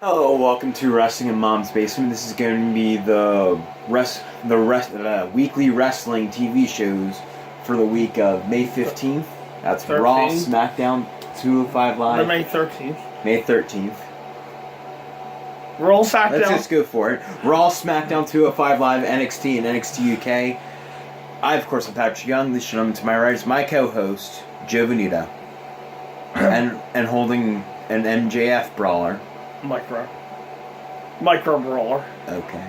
Hello, welcome to Wrestling in Mom's Basement. This is going to be the weekly wrestling TV shows for the week of May 15th. That's 13th. Raw, SmackDown, 205 Live. May 13th. May 13th. Raw, SmackDown. Let's just go for it. Raw, SmackDown, 205 Live, NXT, and NXT UK. I, of course, am Patrick Young. This gentleman to my right is my co-host, Joe Venuto. and holding an MJF brawler. Micro brawler. Okay.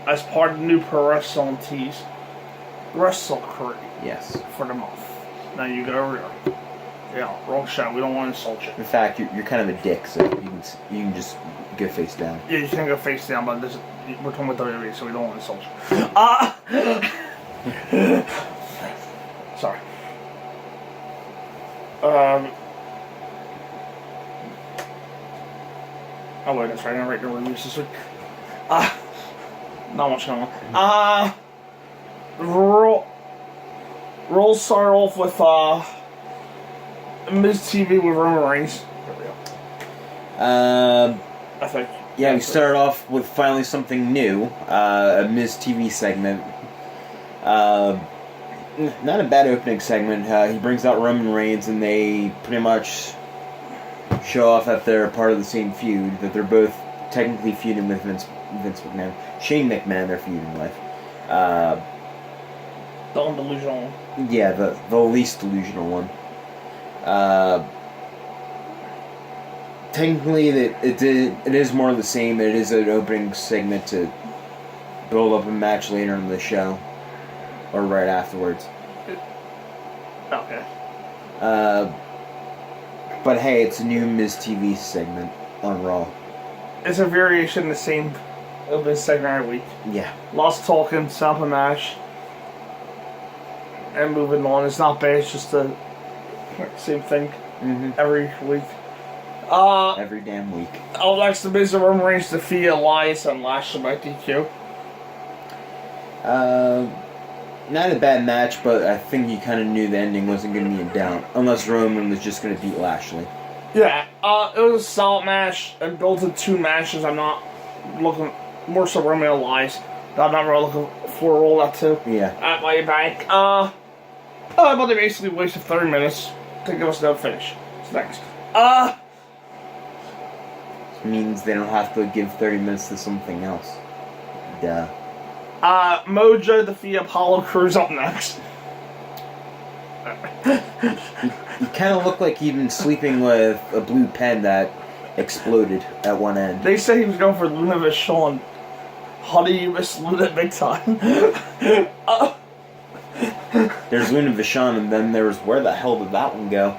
As part of the new Pro Wrestling Tees. Wrestle Crew. Yes. For the month. Now you go over here. Yeah, wrong show. We don't want to insult you. In fact, you're kind of a dick, so you can just go face down. Yeah, you can go face down, but we're talking about WWE, so we don't want to insult you. Sorry. Oh wait, that's right. I'm writing the reviews this week. Not much going on. Roll start off with Miz TV with Roman Reigns. There we go. I think. Yeah, we started off with finally something new. A Miz TV segment. Not a bad opening segment. He brings out Roman Reigns, and they pretty much show off that they're part of the same feud, that they're both technically feuding with Vince McMahon. Shane McMahon they're feuding with. The undelusional one. Yeah, the least delusional one. Technically, it is more of the same. It is an opening segment to build up a match later in the show. Or right afterwards. Okay. But hey, it's a new Miz TV segment on Raw. It's a variation of the same opening segment every week. Yeah. Lots of talking, set up a match, and moving on. It's not bad, it's just the same thing every week. Every damn week. Next, the Miz and Roman Reigns defeat Elias and Lashley by DQ. Not a bad match, but I think you kind of knew the ending wasn't going to be in doubt. Unless Roman was just going to beat Lashley. Yeah, it was a solid match. It built into two matches. I'm not looking... More so Roman and Elias. I'm not really looking for all that too. Yeah. At my bank. But they basically wasted 30 minutes to give us no finish. It's next. Means they don't have to give 30 minutes to something else. Duh. Mojo defeat Apollo Crews up next. You kind of look like he'd been sleeping with a blue pen that exploded at one end. They said he was going for Luna Vachon. Honey, you missed Luna big time. There's Luna Vachon, and then there's where the hell did that one go?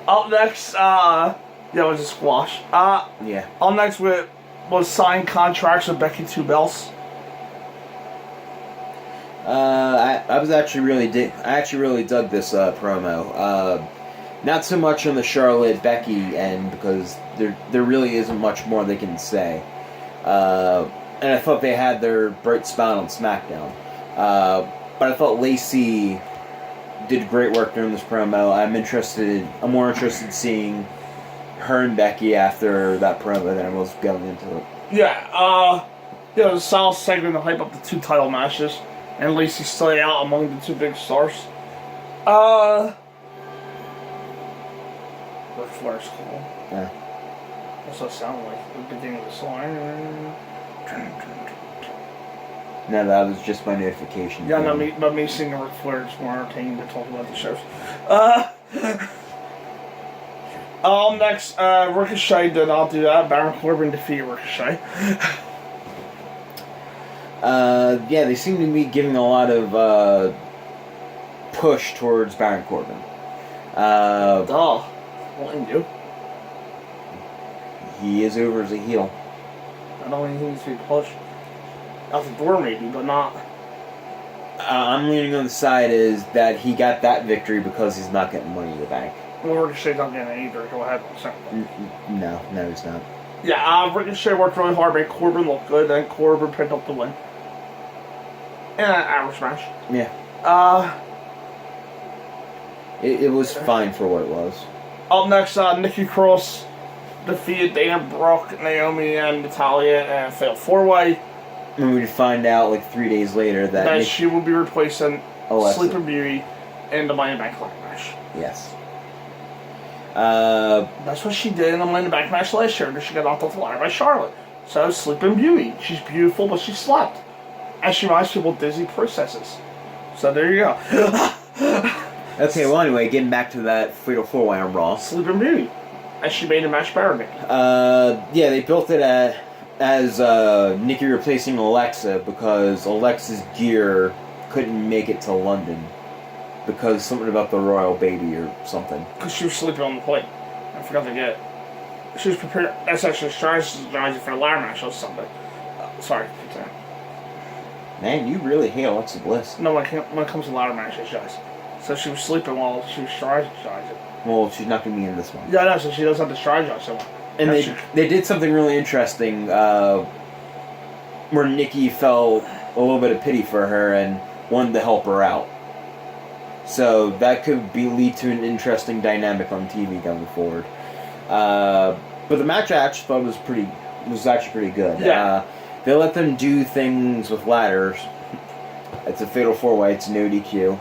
Up next, yeah, it was a squash. Yeah. Up next was signed contracts with Becky Two Bells. I actually really dug this promo. Not so much on the Charlotte Becky end, because there really isn't much more they can say. And I thought they had their bright spot on SmackDown. But I thought Lacey did great work during this promo. I'm more interested in seeing her and Becky after that promo than I was going into it. Yeah, it was a solid segment to hype up the two title matches, and Lacey stayed out among the two big stars. Ric Flair's cool. Yeah. What's that sound like? The beginning of the song. No, that was just my notification. Yeah, no, me singing Ric Flair is more entertaining to talk about the shows. Next, Ricochet did not do that. Baron Corbin defeated Ricochet. Yeah, they seem to be giving a lot of push towards Baron Corbin. What you do? He is over as a heel. I don't think he needs to be pushed. Out the door maybe, but not. I'm leaning on the side is that he got that victory because he's not getting Money in the Bank. Well, Ricochet's not getting it either. Go ahead. No, he's not. Yeah, Ricochet worked really hard, made Corbin look good, and Corbin picked up the win. In an average match. Yeah. It was fine for what it was. Up next, Nikki Cross defeated Dana Brooke, Naomi, and Natalia in a fatal 4-way. And we'd find out like 3 days later that She will be replacing Alexa. Sleeping Beauty in the Money in the Bank ladder match. Yes. That's what she did in the Money in the Bank match last year. She got knocked off the ladder by Charlotte. So Sleeping Beauty. She's beautiful, but she slept. And she reminds people of Disney princesses. So there you go. Okay, well anyway, getting back to that Fatal 4-Way on Raw. Sleeping Beauty. And she made the match better again. Yeah, they built it as Nikki replacing Alexa because Alexa's gear couldn't make it to London. Because something about the royal baby or something. Because she was sleeping on the plane. I forgot to get it. She was prepared. That's actually strategizing for a ladder match or something. Sorry. Man, you really hate Alexa Bliss. No, when it comes to ladder matches, guys. So she was sleeping while she was strategizing. Well, she's not going to be in this one. Yeah, I know, so she doesn't have to strategize so much. And they did something really interesting where Nikki felt a little bit of pity for her and wanted to help her out. So that could lead to an interesting dynamic on TV going forward. But the match I actually thought was actually pretty good. Yeah. They let them do things with ladders. It's a Fatal 4-Way. It's no DQ.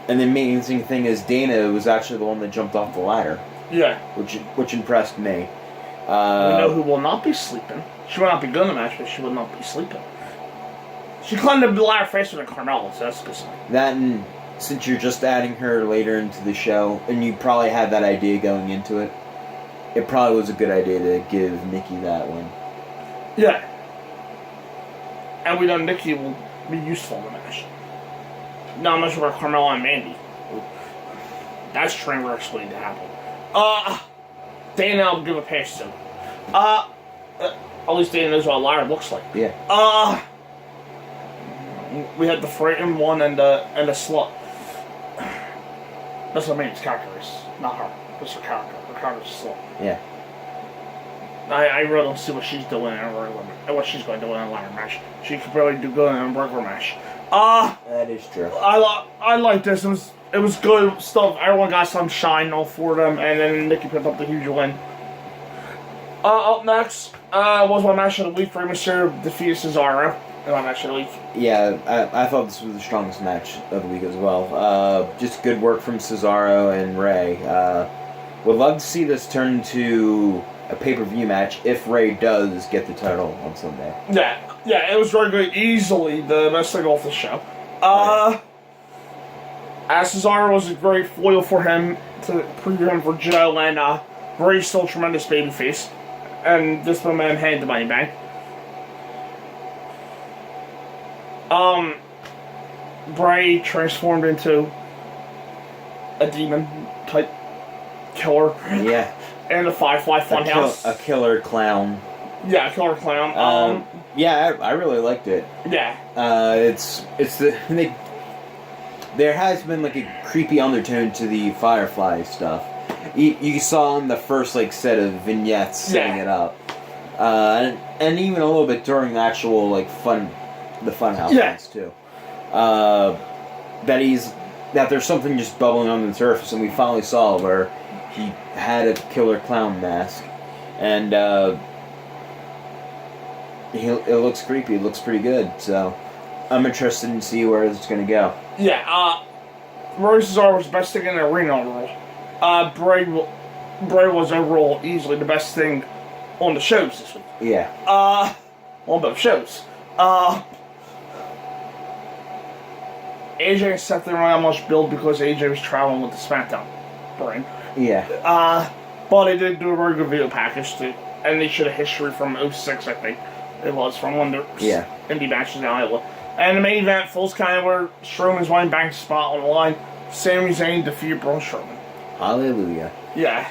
And the amazing thing is Dana was actually the one that jumped off the ladder. Yeah. Which impressed me. We know who will not be sleeping. She will not be good in the match, but she will not be sleeping. She climbed the ladder faster than Carmella, so that's a good sign. That, and since you're just adding her later into the show, and you probably had that idea going into it, it probably was a good idea to give Nikki that one. Yeah. And we know Nikki will be useful in the match. Not much about Carmella and Mandy. That's train wreck's waiting to happen. Dana, I'll give a pass to. At least Dana knows what a ladder looks like. Yeah. We had the frightened one and the slut. That's what I mean, it's character, not her. It's her character. Her character's a slut. Yeah. I really don't see what she's doing in a regular match. What she's going to do in a ladder match. She could probably do good in a regular match. That is true. I like this. It was good stuff. Everyone got some shine all for them, and then Nikki picked up the huge win. Up next was my match of the week. Rey Mysterio defeated Cesaro in my match of the week. Yeah, I thought this was the strongest match of the week as well. Just good work from Cesaro and Rey. Would love to see this turn into a pay-per-view match if Rey does get the title on Sunday. Yeah, it was very good. Easily the best thing off the show. As Cesaro was very loyal for him to preview him for Joe, and Rey's still a tremendous babyface. And this man handed the Money Bank. Bray transformed into a demon-type killer. Yeah. And a Firefly Funhouse. A killer clown. Yeah, a killer clown. Yeah, I really liked it. Yeah. There has been like a creepy undertone to the Firefly stuff. You saw in the first set of vignettes setting it up, and even a little bit during the actual the funhouse ones too. That there's something just bubbling under the surface, and we finally saw where he had a killer clown mask, and it looks creepy. It looks pretty good. So I'm interested in see where it's going to go. Yeah. Roy Cesaro was the best thing in the arena overall. Bray was overall easily the best thing on the shows this week. Yeah. On both shows. AJ and Seth didn't really have much build because AJ was traveling with the SmackDown brand. Yeah. But they did do a very good video package too. And they showed a history from 06, I think. It was from one of the indie matches in Iowa. And the main event, Full Sky, where Strowman's winning back spot on the line. Sami Zayn defeated Braun Strowman. Hallelujah. Yeah.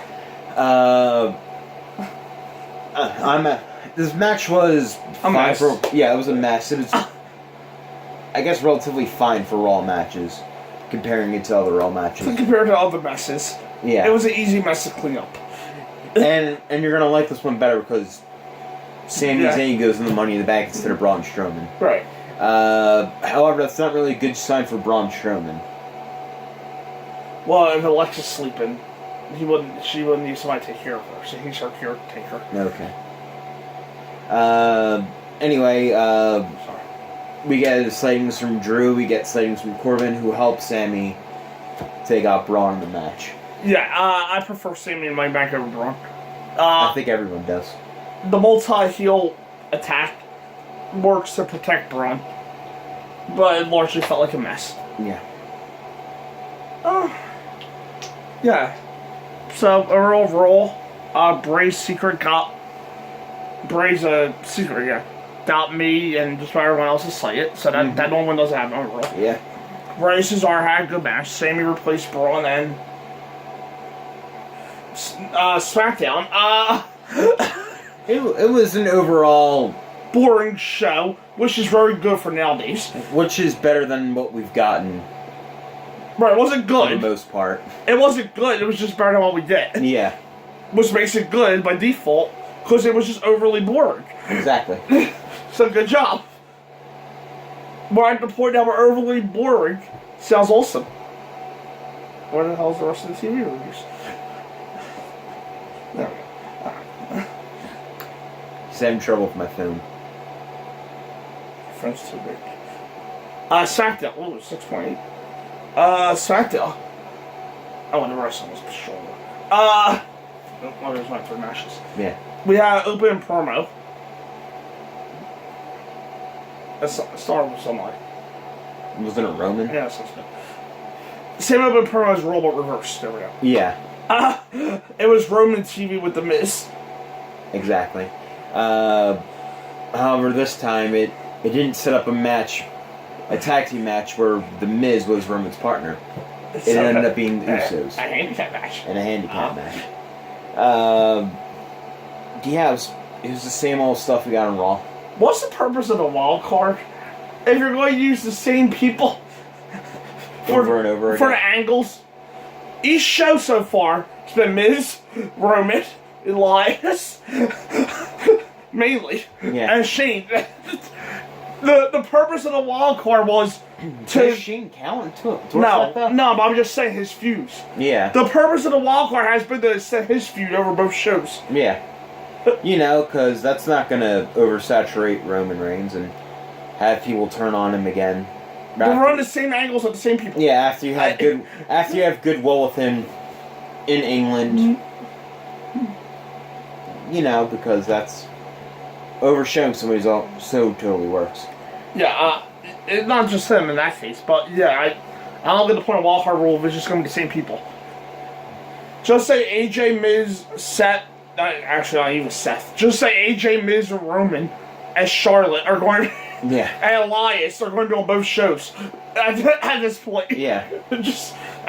This match was fine for. Yeah, it was a mess. It was, I guess, relatively fine for Raw matches, comparing it to other Raw matches. Compared to other messes. Yeah. It was an easy mess to clean up. and you're gonna like this one better because Sami Zayn goes in the Money in the Bank instead of Braun Strowman. Right. However, that's not really a good sign for Braun Strowman. Well, if Alexa's sleeping, She wouldn't need somebody to take care of her, so he's her caretaker. Okay. Anyway, Sorry. we get sightings from Drew. We get sightings from Corbin, who helps Sammy take out Braun in the match. Yeah, I prefer Sammy and Mike back over Braun. I think everyone does. The multi-heel attack works to protect Braun, but it largely felt like a mess. Yeah. Yeah. So, overall, Bray's secret got me and just about everyone else to say it, so that no one doesn't have overall. Yeah. Bray Cesaro had a good match. Sammy replaced Braun and SmackDown. It was an overall boring show, which is very good for nowadays. Which is better than what we've gotten. Right, it wasn't good. For the most part. It wasn't good, it was just better than what we did. Yeah. Which makes it good by default, because it was just overly boring. Exactly. So good job. We're at the point now where overly boring sounds awesome. Where the hell is the rest of the TV reviews? There we go. He's having trouble with my phone. Phone's too big. SmackDown. Oh, 6.8. SmackDown. Oh, and the rest of them was stronger. Oh, there's my 3 matches. Yeah. We had open promo. Started with somebody. Wasn't it Roman? Yeah, that sounds good. Same open promo as Raw, but reversed. There we go. Yeah. It was Roman TV with The Miz. Exactly. However, this time it didn't set up a tag team match where The Miz was Roman's partner. It ended up being the Usos. A handicap match. And a handicap match. Yeah, it was the same old stuff we got on Raw. What's the purpose of the wild card? If you're going to use the same people over and over again. For the angles. Each show so far has been Miz, Roman, Elias, mainly, and Shane. The purpose of the wild card was to... Does Shane count No, but I'm just saying his feuds. Yeah. The purpose of the wild card has been to set his feud over both shows. Yeah. Because that's not going to oversaturate Roman Reigns and have people turn on him again. They run the same angles with the same people. Yeah, after you have goodwill with him in England. Because that's overshowing somebody so totally works. Yeah, it's not just him in that case, but yeah, I don't get the point of wild card rule if it's just going to be the same people. Just say AJ, Miz, Seth. Actually, not even Seth. Just say AJ, Miz, and Roman and Charlotte are going. Yeah. And Elias are going to be on both shows at this point. Yeah. And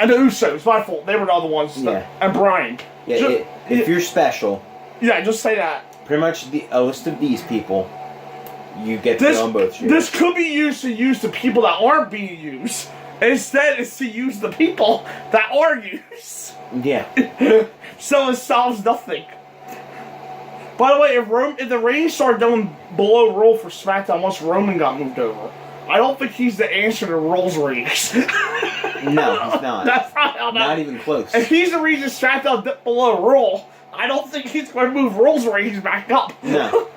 the Usos, my fault. They were the other ones. Yeah. And Brian. Yeah. If you're special. Yeah, just say that. Pretty much a list of these people. You get to be on both shows. This could be used to use the people that aren't being used. Instead, it's to use the people that are used. Yeah. So it solves nothing. By the way, if the ratings started going below Raw for SmackDown once Roman got moved over, I don't think he's the answer to Raw's ratings. No, he's not. That's not even close. If he's the reason SmackDown dipped below Raw, I don't think he's going to move Raw's ratings back up. No.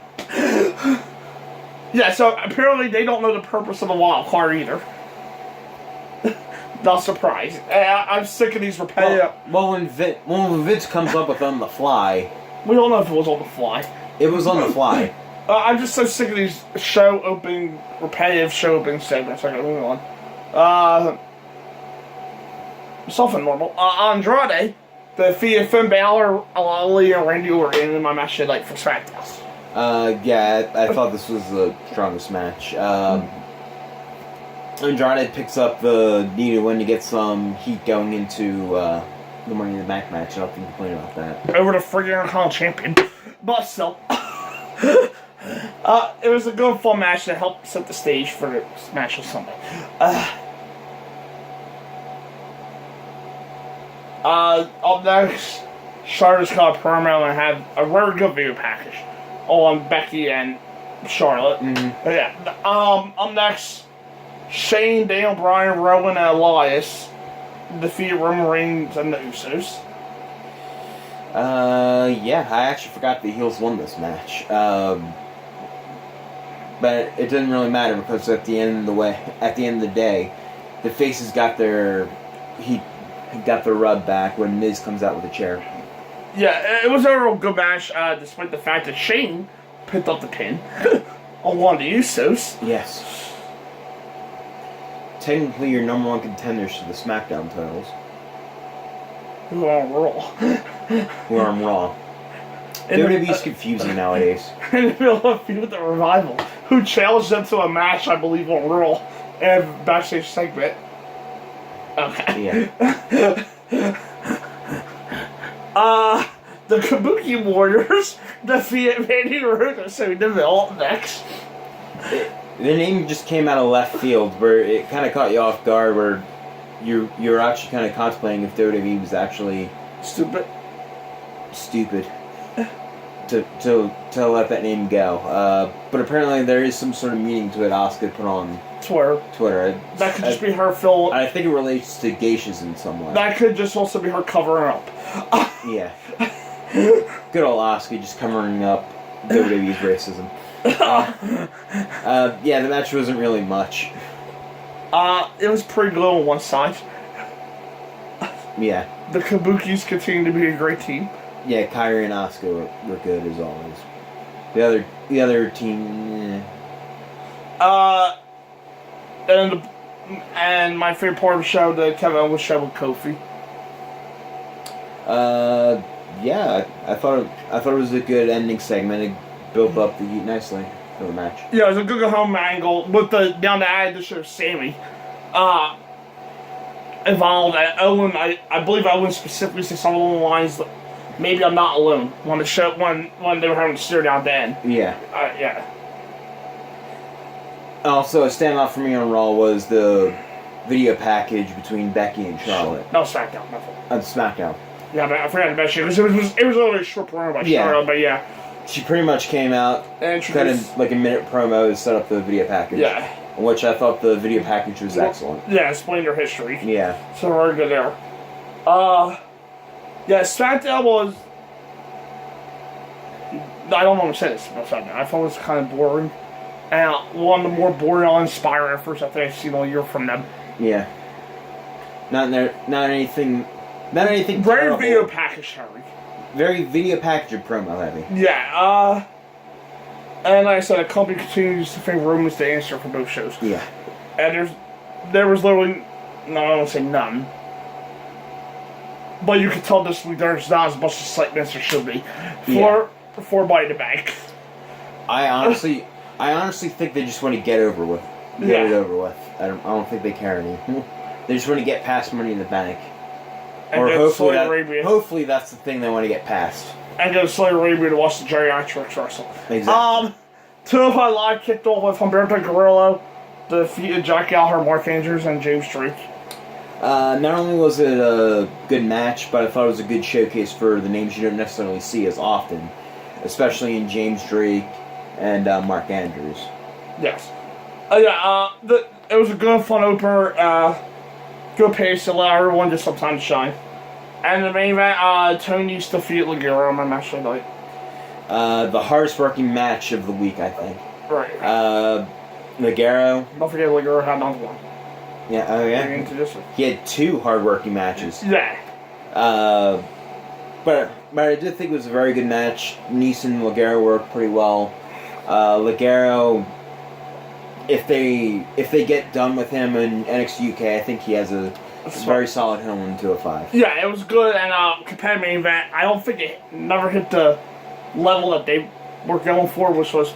Yeah, so apparently they don't know the purpose of the wild card either. Not surprised. I'm sick of these repetitive... Well, when Vince comes up with on the fly... We don't know if it was on the fly. It was on the fly. I'm just so sick of these repetitive show opening segments. Okay, moving on. Something normal. Andrade, the Finn Balor, Ali, and Randy Orton in my match tonight for SmackDown. Yeah, I thought this was the strongest match. Andrade picks up the needed win to get some heat going into the Money in the Bank match. I don't think complain about that. Over the friggin' Intercontinental Champion. But still. It was a good, fun match that helped set the stage for the match of Sunday. Up next, Charlotte's got a promo and had a very good video package on Becky and Charlotte. Mm-hmm. Yeah. Up next, Shane, Daniel Bryan, Rowan, and Elias defeated Roman Reigns and the Usos. Yeah, I actually forgot the heels won this match. But it didn't really matter because at the end of the day, the faces got their rub back when Miz comes out with a chair. Yeah, it was a real good match, despite the fact that Shane picked up the pin on one of the Usos. Yes. Technically, your number one contenders to the SmackDown titles. Who are on Raw. Who are on Raw. WWE's confusing nowadays. In the middle of feud with the Revival, who challenged them to a match, I believe, on Raw, and backstage segment. Okay. Yeah. The Kabuki Warriors defeated Mandy Rose and Sonya Deville next. The name just came out of left field, where it kind of caught you off guard, where you're actually kind of contemplating if WWE was actually stupid to let that name go. But apparently there is some sort of meaning to it. Asuka put on Twitter. That could just be her fill. I think it relates to geishas in some way. That could just also be her covering up. Yeah. Good old Asuka just covering up WWE's racism. Yeah, the match wasn't really much. It was pretty good on one side. Yeah. The Kabukis continue to be a great team. Yeah, Kairi and Asuka were good as always. The other team. And my favorite part of the show, the Kevin Owens show with Kofi. Yeah, I thought it was a good ending segment. It built up the heat nicely for the match. Yeah, it was a good home angle with the add the show Sammy. Involved at Owen. I believe Owen specifically said some along the lines that maybe I'm not alone when the show when they were having to steer down then. Yeah. Yeah. Also, a standout for me on Raw was the video package between Becky and Charlotte. No, SmackDown. My fault. On SmackDown. Yeah, but I forgot to mention it was only a short promo by Charlotte, but yeah. She pretty much came out, kind of like a minute promo to set up the video package. Yeah. Which I thought the video package was excellent. Yeah, explain their history. Yeah. So very good there. Yeah, SmackDown was... I don't want to say this about SmackDown. I thought it was kind of boring. And one of the more boring, uninspiring efforts I think I've seen all year from them. Yeah. Not anything Very terrible. video package heavy. Very video package and promo heavy. Yeah, and like I said, the company continues to favor Romans to answer for both shows. Yeah. And there was literally, no, I don't want to say none. But you could tell this week there's not as much excitement as there should be for Money in the Bank. I honestly think they just want to get it over with. Get it over with. I don't think they care anymore. They just want to get past Money in the Bank. And or hopefully that's the thing they want to get past. And go to Saudi Arabia to watch the geriatrics wrestle. Exactly. 205 Live kicked off with Humberto Carrillo defeated Jack Gallagher, Mark Andrews, and James Drake. Not only was it a good match, but I thought it was a good showcase for the names you don't necessarily see as often, especially in James Drake and Mark Andrews. Yes. It was a good, fun opener. Good pace to allow everyone just some time to shine. And the main event, Tony's defeated Ligero on my match of the night. The hardest working match of the week, I think. Right. Ligero. Don't forget Ligero had another one. Yeah, oh yeah. He had 2 hard working matches. Yeah. But I did think it was a very good match. Nice and Ligero worked pretty well. Ligero, if they get done with him in NXT UK, I think he has a very solid home in 205. Yeah, it was good, and compared to main event, I don't think it never hit the level that they were going for, which was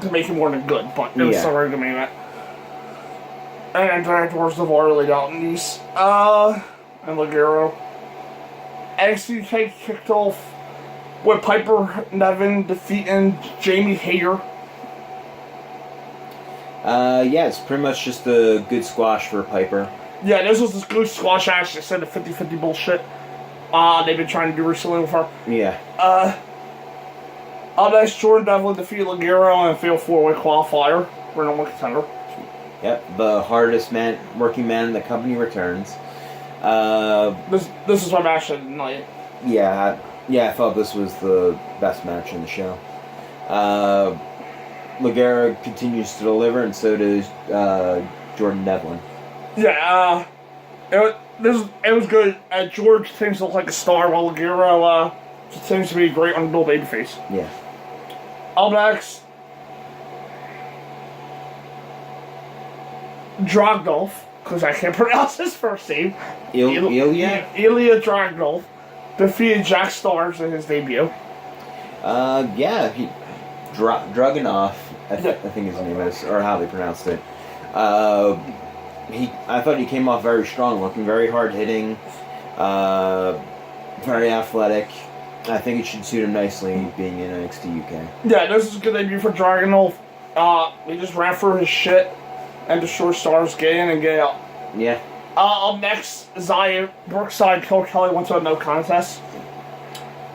to make it more than good, but it was still a very good main event. And afterwards, the bar laid out in Nice. And Ligero. NXT UK kicked off with Piper Niven defeating Jamie Hayter. Yeah, it's pretty much just a good squash for Piper. Yeah, this was this good squash match instead of 50-50 bullshit they've been trying to do recently with her. Yeah. Next, Jordan Devlin defeated Ligero in a fatal 4-way qualifier for number 1 contender. Yep, the hardest working man in the company returns. This is my match of the night. I thought this was the best match in the show. Ligera continues to deliver, and so does Jordan Devlin. Yeah, it was good. George continues to look like a star, while Ligero continues to be a great underdog babyface. Yeah. Up next, Dragunov, because I can't pronounce his first name. Ilya Dragunov defeated Jack Stars in his debut. He Dragunov, I think his name is, or how they pronounced it. I thought he came off very strong, looking very hard hitting, very athletic. I think it should suit him nicely being in NXT UK. Yeah, this is a good debut for Dragunov. He just ran through his shit and destroyed Stars, get in and get out. Yeah. Up next, Zaya Brookside Kill Kelly went to a no contest.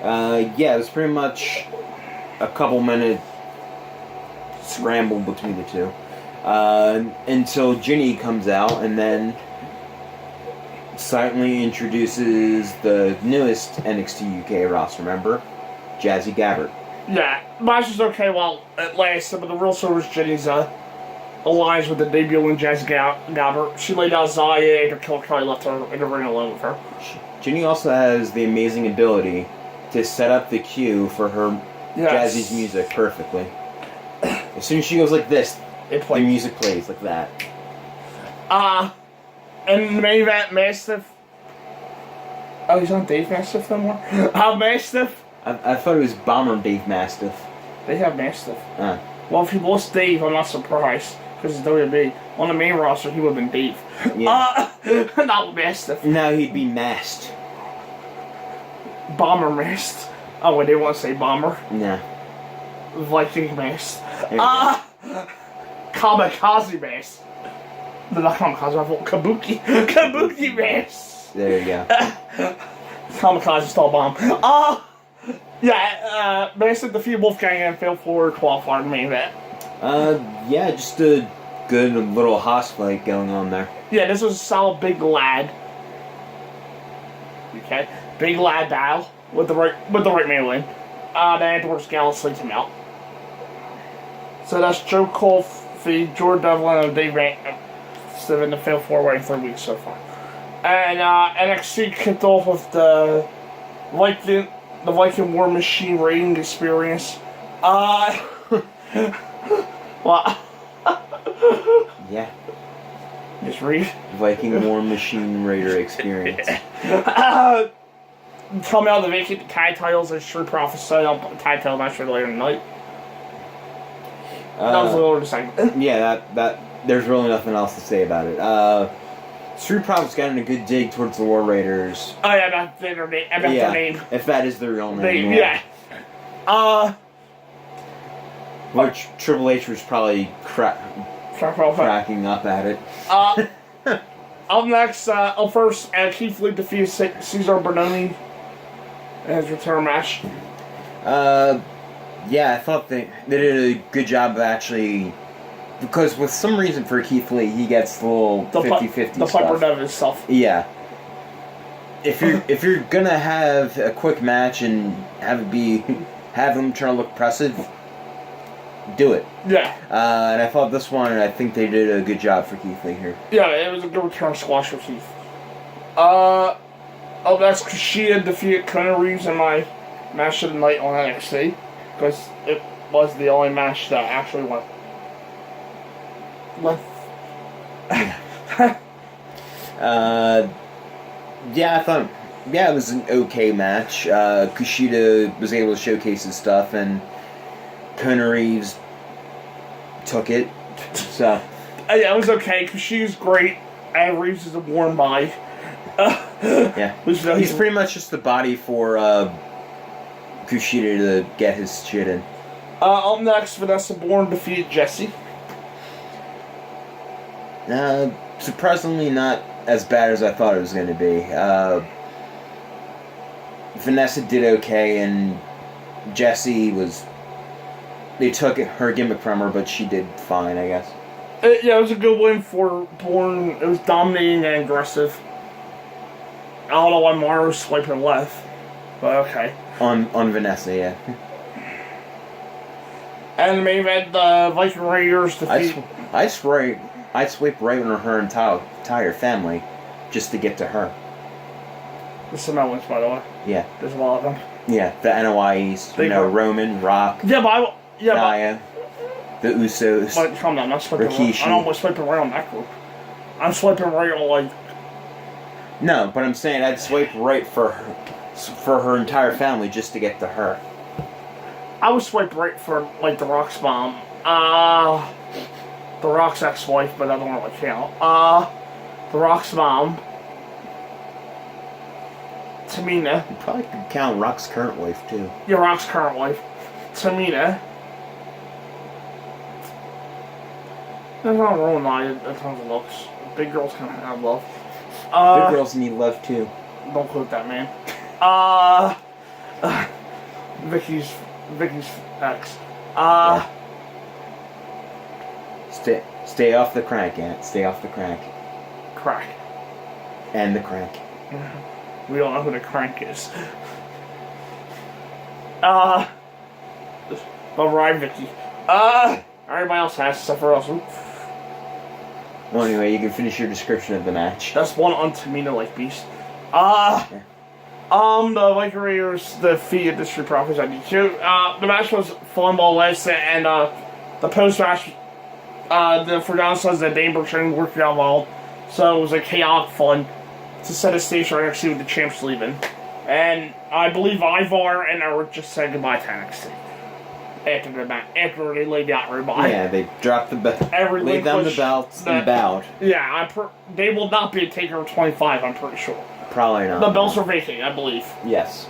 It was pretty much a couple minute scramble between the two. Until Ginny comes out and then silently introduces the newest NXT UK roster member, Jazzy Gabbert. Yeah, match was okay while it lasted, but the real story was Ginny's alliance with the debuting Jazzy Gabbert. She laid out Zaya and Kill Kelly left her in the ring alone with her. Ginny also has the amazing ability to set up the cue for her Jazzy's music perfectly. As soon as she goes like this, the music plays like that. And the main event, Mastiff. Oh, he's on Dave Mastiff no more? Mastiff. I thought it was Bomber Dave Mastiff. They have Mastiff. Well, if he lost Dave, I'm not surprised. Because it's WWE. On the main roster, he would have been Dave. Yeah. Not Mastiff. Now he'd be Mast. Bomber Mast. Oh, wait, they want to say Bomber? Nah. Viking Mast. Kamikaze Mast. Not Kamikaze, I thought Kabuki. Kabuki Mast. There you go. Kamikaze style bomb. Mastiff defeated Wolfgang and failed forward qualifier main event. Just a good little hoss fight going on there. Yeah, this was a solid big lad. Okay, big lad battle with the right melee. Then afterwards, Gallus leads him out. So that's Joe Cole, Jordan Devlin, and Dave Mastiff in the failed forward in 3 weeks so far. And NXT kicked off with the Viking War Machine rating experience. What? Yeah. Just read. Viking War Machine Raider experience. Tell me how the vacant tag titles are Street Profits set up tag title match for later tonight. That was a little segment. Yeah, that there's really nothing else to say about it. Street Profits got in a good dig towards the War Raiders. Oh yeah, that's their name. If that is their real name. Yeah. Which Triple H was probably cracking up at it. Up next, first, Keith Lee defeated Cesar Bononi in his return match. I thought they did a good job of actually, because with some reason for Keith Lee, he gets the little 50-50 stuff. The Piper Neville stuff. Yeah. If you're gonna have a quick match and have them trying to look impressive, do it. Yeah. And I thought this one, I think they did a good job for Keith Lee here. Yeah, it was a good return squash for Keith. That's Kushida defeated Kona Reeves in my match of the night on NXT. Because it was the only match that actually went left. I thought, it was an okay match. Kushida was able to showcase his stuff, and Kona Reeves took it. So it was okay. Kushida's great, and Reeves is a warm body. He's pretty much just the body for Kushida to get his shit in. Up next, Vanessa Bourne defeated Jessie. Surprisingly not as bad as I thought it was going to be. Vanessa did okay, and Jessie they took her gimmick from her, but she did fine, I guess. It was a good win for Bourne. It was dominating and aggressive. I don't know why Morrow's swiping left. But okay. On Vanessa, yeah. And the main event, the Viking Raiders defeat... I'd swipe right on her entire family just to get to her. The Samoans, by the way. Yeah. There's a lot of them. Yeah, the NOIs, Roman, Rock, Nia, the Usos, but calm down, I'm not swiping Rikishi. I'm not swiping right on that group. I'm swiping right on, like... No, but I'm saying I'd swipe right for her entire family just to get to her. I would swipe right for, like, The Rock's mom. The Rock's ex-wife, but that don't really count. The Rock's mom. Tamina. You probably could count Rock's current wife, too. Yeah, Rock's current wife. Tamina. There's not wrong with in terms of looks. Big girls can have love. Big girls need love, too. Don't quote that, man. Vicky's ex. Yeah. Stay off the crank, Aunt. Stay off the crank. Crack. And the crank. We don't know who the crank is. But right, Vicky. Everybody else has, except for us. Well, anyway, you can finish your description of the match. That's one on Tamina like beast. The Viking Raiders defeated the Street Profits at DQ. The match was fun while lasting, and the post-match, for downsides that Dane Burchard worked out well, so it was a chaotic fun to set a stage for NXT with the champs leaving. And I believe Ivar and Eric just said goodbye to NXT. After they laid out everybody. Yeah, they dropped the belt, laid down the belts, and bowed. Yeah, they will not be a Takeover 25, I'm pretty sure. Probably not. The belts are vacant, I believe. Yes.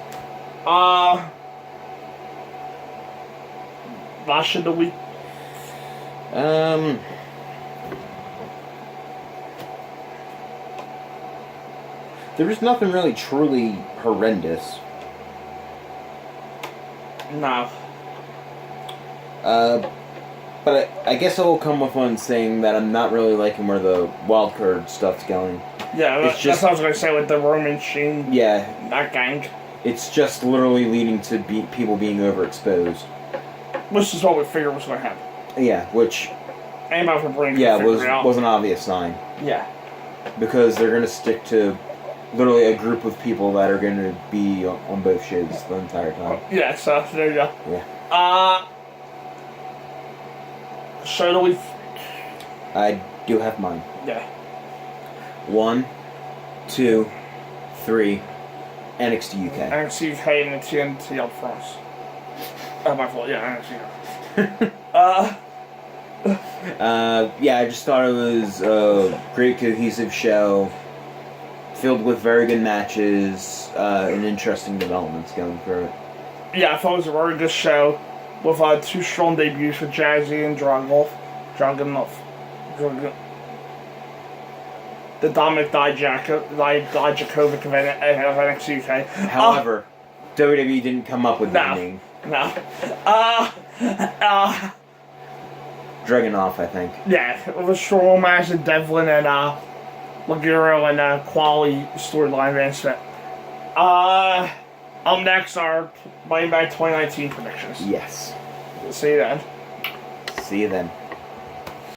Last of the week. There was nothing really truly horrendous. No. But I guess I will come with one saying that I'm not really liking where the wildcard stuff's going. Yeah, that's what I was going to say with the Roman Sheen. Yeah. That gang. It's just literally leading to people being overexposed. Which is what we figured was going to happen. Yeah, which... Anybody from Brain was an obvious sign. Yeah. Because they're going to stick to literally a group of people that are going to be on both shows the entire time. Yeah, so there you go. Yeah. Show the week. I do have mine. Yeah. 1, 2, 3, NXT UK. NXT UK and the TNT up front. Oh, my fault. Yeah, NXT. Yeah, I just thought it was a great cohesive show, filled with very good matches, and interesting developments going through it. Yeah, I thought it was a very good show, with 2 strong debuts for Jazzy and Dragunov. The Dominic Dijakovic of NXT UK. However, WWE didn't come up with that name. No. Dragunov, I think. Yeah, it was a strong match with Devlin and Ligero and quality storyline advancement. Up next are Money Back 2019 predictions. Yes. See you then. See you then.